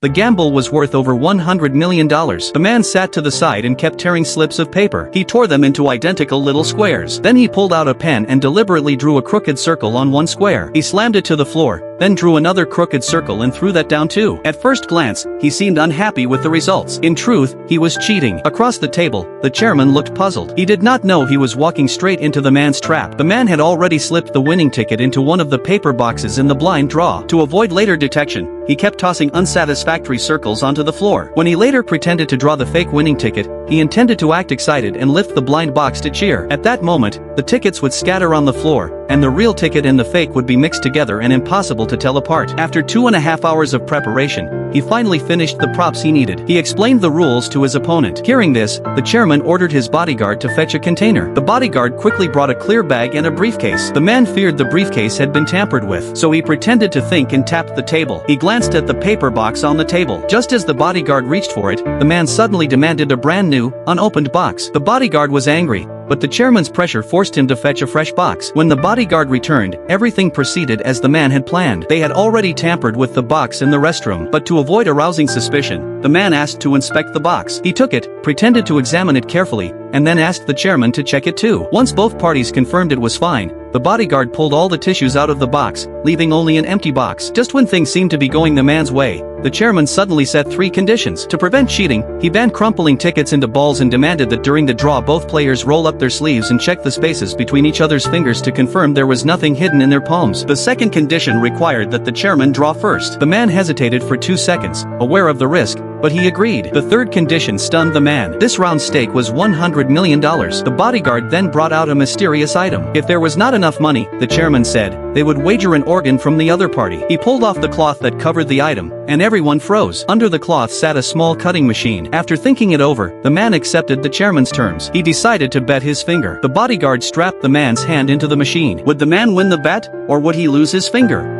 The gamble was worth over $100 million. The man sat to the side and kept tearing slips of paper. He tore them into identical little squares. Then he pulled out a pen and deliberately drew a crooked circle on one square. He slammed it to the floor, then drew another crooked circle and threw that down too. At first glance, he seemed unhappy with the results. In truth, he was cheating. Across the table, the chairman looked puzzled. He did not know he was walking straight into the man's trap. The man had already slipped the winning ticket into one of the paper boxes in the blind draw. To avoid later detection, he kept tossing unsatisfactory circles onto the floor. When he later pretended to draw the fake winning ticket, he intended to act excited and lift the blind box to cheer. At that moment, the tickets would scatter on the floor, and the real ticket and the fake would be mixed together and impossible to tell apart. After 2.5 hours of preparation, he finally finished the props he needed. He explained the rules to his opponent. Hearing this, the chairman ordered his bodyguard to fetch a container. The bodyguard quickly brought a clear bag and a briefcase. The man feared the briefcase had been tampered with, so he pretended to think and tapped the table. He glanced at the paper box on the table. Just as the bodyguard reached for it, the man suddenly demanded a brand new, unopened box. The bodyguard was angry, but the chairman's pressure forced him to fetch a fresh box. When the bodyguard returned, everything proceeded as the man had planned. They had already tampered with the box in the restroom, but to avoid arousing suspicion, the man asked to inspect the box. He took it, pretended to examine it carefully, and then asked the chairman to check it too. Once both parties confirmed it was fine, the bodyguard pulled all the tissues out of the box, leaving only an empty box. Just when things seemed to be going the man's way, the chairman suddenly set 3 conditions. To prevent cheating, he banned crumpling tickets into balls and demanded that during the draw both players roll up their sleeves and check the spaces between each other's fingers to confirm there was nothing hidden in their palms. The second condition required that the chairman draw first. The man hesitated for 2 seconds, aware of the risk, but he agreed. The third condition stunned the man. This round stake was $100 million. The bodyguard then brought out a mysterious item. If there was not enough money, the chairman said, they would wager an organ from the other party. He pulled off the cloth that covered the item, and everyone froze. Under the cloth sat a small cutting machine. After thinking it over, the man accepted the chairman's terms. He decided to bet his finger. The bodyguard strapped the man's hand into the machine. Would the man win the bet, or would he lose his finger?